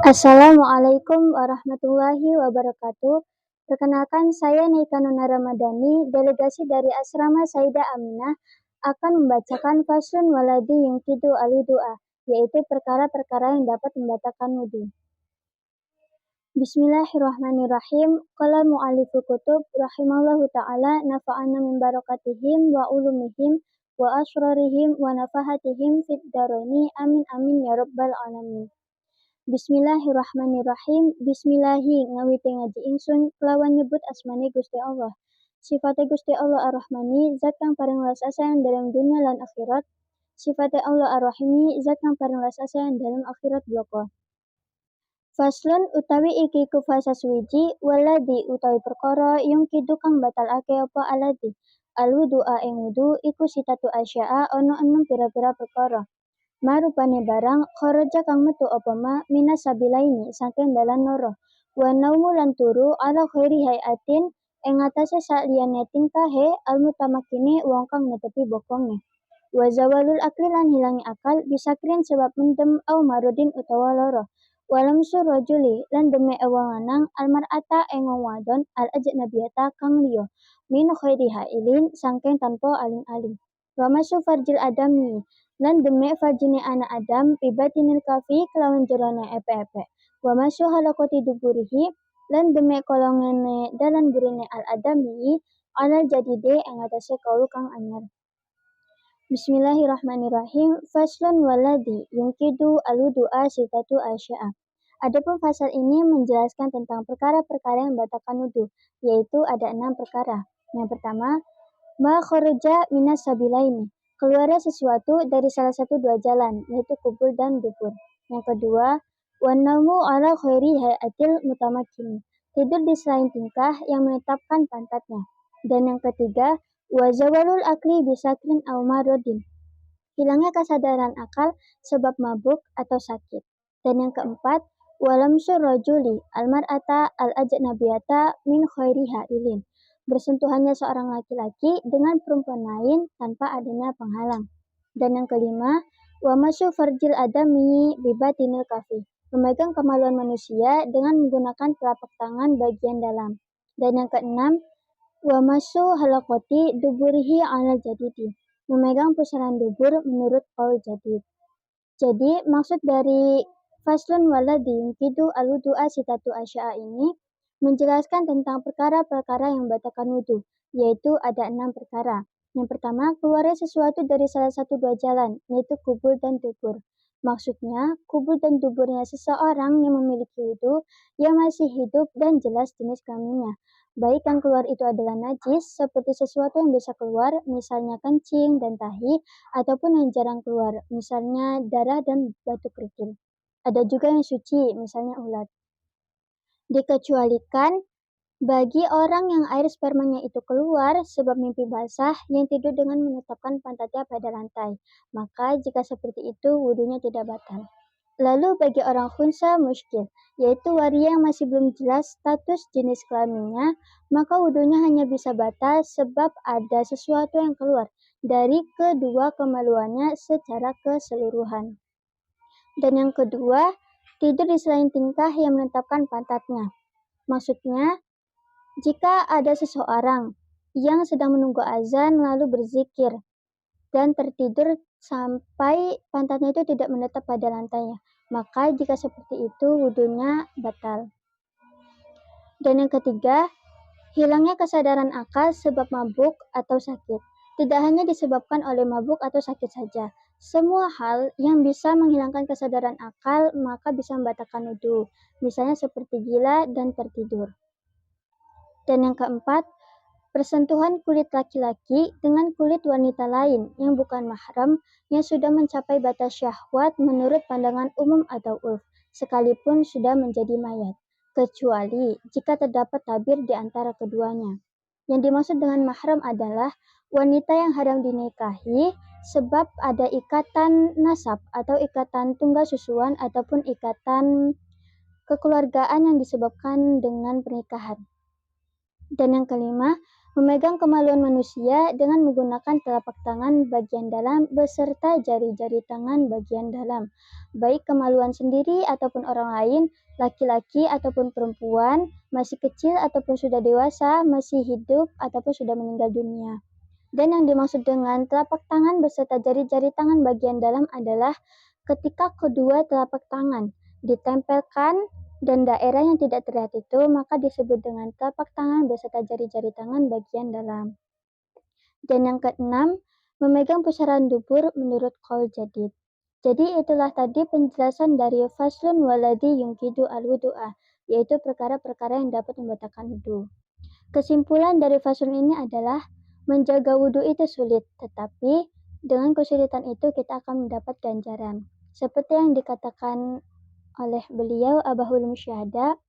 Assalamualaikum warahmatullahi wabarakatuh. Perkenalkan, saya Nika Nona Ramadhani, delegasi dari Asrama Sayyidah Aminah, akan membacakan faslun waladi yungkidu al-wudu'a, yaitu perkara-perkara yang dapat membatalkan wudu. Bismillahirrahmanirrahim. Qala mu'allifu kutub rahimallahu ta'ala nafa'ana min barakatihim wa ulumihim wa asrarihim wa nafahatihim fid daraini amin amin ya rabbal alamin. Bismillahirrahmanirrahim. Bismillahi ngawiti ngaji ingsun kelawan nyebut asmane Gusti Allah. Sifate Gusti Allah Ar-Rahmani, zat kang paring welas asayang dalam dunia lan akhirat. Sifate Allah Ar-Rahimi, zat kang paring welas asayang dalam akhirat bloko. Faslun utawi iki ku fasa suwiji waladi utawi perkara yung kidu kang batalake apa aladi. Al-wudu'a ing wudu iku sitatu asya'a ono 6 pira-pira perkara. Marupane barang kharaja kang metu apa ma minas sabilaini saking dalan loro. Wa naumu lan turu ala khairi hayatin ing atase saliyane tingkahe almutamakini wong kang netepi bokonge. Wa zawalul akli lan hilangi akal bisakrin sebab mendem au marudin utawa loro. Walam surajuli lan deme wong lanang almar'ata ing wong wadon al ajnabiyata kang liya min khairi hailin saking tanpa aling-aling. Wa masu farjil adami lan deme fajine anak Adam bibatinil kafi kelawan jerone epe-epe. Wa masyu halakoti duburihi lan deme kolongene dalan burine al-adami alal jadide ing atase kaulu kang anyar. Bismillahirrahmanirrahim. Faslun waladi yungkidu al-wudu'a sitatu asya'a. Adapun fasal ini menjelaskan tentang perkara-perkara yang membatalkan wudu, yaitu ada 6 perkara. Yang pertama, ma kharaja minas sabilaini. Keluarnya sesuatu dari salah satu 2 jalan, yaitu kubul dan dubur. Yang kedua, wannamu ala khairi hayatil mutamakin. Tidur di selain tingkah yang menetapkan pantatnya. Dan yang ketiga, wazawalul akli bisakrin au marodin. Hilangnya kesadaran akal sebab mabuk atau sakit. Dan yang keempat, walamsu rajuli almar'ata al-ajnabiyata min khairi hailin. Bersentuhannya seorang laki-laki dengan perempuan lain tanpa adanya penghalang. Dan yang kelima, wa masyu farjil adami bibatinil kafi. Memegang kemaluan manusia dengan menggunakan telapak tangan bagian dalam. Dan yang keenam, wa masyu halakoti duburihi alal jadidi. Memegang pusaran dubur menurut qaul jadid. Jadi, maksud dari faslun waladi yungkidu al-wudu'a sitatu asya'a ini menjelaskan tentang perkara-perkara yang membatalkan wudu, yaitu ada 6 perkara. Yang pertama, keluarnya sesuatu dari salah satu 2 jalan, yaitu kubul dan dubur. Maksudnya, kubul dan duburnya seseorang yang memiliki wudu yang masih hidup dan jelas jenis kelaminnya. Baik yang keluar itu adalah najis, seperti sesuatu yang bisa keluar, misalnya kencing dan tahi, ataupun yang jarang keluar, misalnya darah dan batu kerikil. Ada juga yang suci, misalnya ulat. Dikecualikan bagi orang yang air spermanya itu keluar sebab mimpi basah yang tidur dengan menetapkan pantatnya pada lantai. Maka jika seperti itu wudunya tidak batal. Lalu bagi orang khunsa muskil, yaitu waria yang masih belum jelas status jenis kelaminnya, maka wudunya hanya bisa batal sebab ada sesuatu yang keluar dari kedua kemaluannya secara keseluruhan. Dan yang kedua, tidur di selain tingkah yang menetapkan pantatnya. Maksudnya, jika ada seseorang yang sedang menunggu azan lalu berzikir dan tertidur sampai pantatnya itu tidak menetap pada lantainya, maka jika seperti itu wudunya batal. Dan yang ketiga, hilangnya kesadaran akal sebab mabuk atau sakit. Tidak hanya disebabkan oleh mabuk atau sakit saja. Semua hal yang bisa menghilangkan kesadaran akal maka bisa membatalkan wudu. Misalnya seperti gila dan tertidur. Dan yang keempat, persentuhan kulit laki-laki dengan kulit wanita lain yang bukan mahram yang sudah mencapai batas syahwat menurut pandangan umum atau urf, sekalipun sudah menjadi mayat, kecuali jika terdapat tabir di antara keduanya. Yang dimaksud dengan mahram adalah wanita yang haram dinikahi sebab ada ikatan nasab atau ikatan tunggal susuan ataupun ikatan kekeluargaan yang disebabkan dengan pernikahan. Dan yang kelima, Memegang kemaluan manusia dengan menggunakan telapak tangan bagian dalam beserta jari-jari tangan bagian dalam, baik kemaluan sendiri ataupun orang lain, laki-laki ataupun perempuan, masih kecil ataupun sudah dewasa, masih hidup ataupun sudah meninggal dunia. Dan yang dimaksud dengan telapak tangan beserta jari-jari tangan bagian dalam adalah ketika kedua telapak tangan ditempelkan dan daerah yang tidak terlihat itu, maka disebut dengan telapak tangan beserta jari-jari tangan bagian dalam. Dan yang keenam, memegang pusaran dubur menurut qaul jadid. Jadi itulah tadi penjelasan dari faslun waladi yungkidu al-wudu'a, yaitu perkara-perkara yang dapat membatalkan wudu. Kesimpulan dari faslun ini adalah menjaga wudu itu sulit, tetapi dengan kesulitan itu kita akan mendapat ganjaran. Seperti yang dikatakan oleh beliau Abahul Musyahada,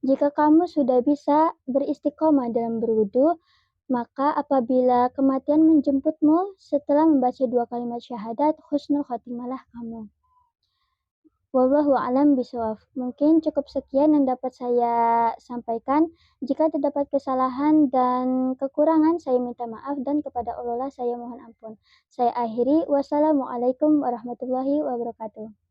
jika kamu sudah bisa beristiqomah dalam berwudu, maka apabila kematian menjemputmu setelah membaca 2 kalimat syahadat, husnul khotimalah kamu. Wallahu a'lam bishawab. Mungkin cukup sekian yang dapat saya sampaikan. Jika terdapat kesalahan dan kekurangan, saya minta maaf dan kepada Allah saya mohon ampun. Saya akhiri. Wassalamualaikum warahmatullahi wabarakatuh.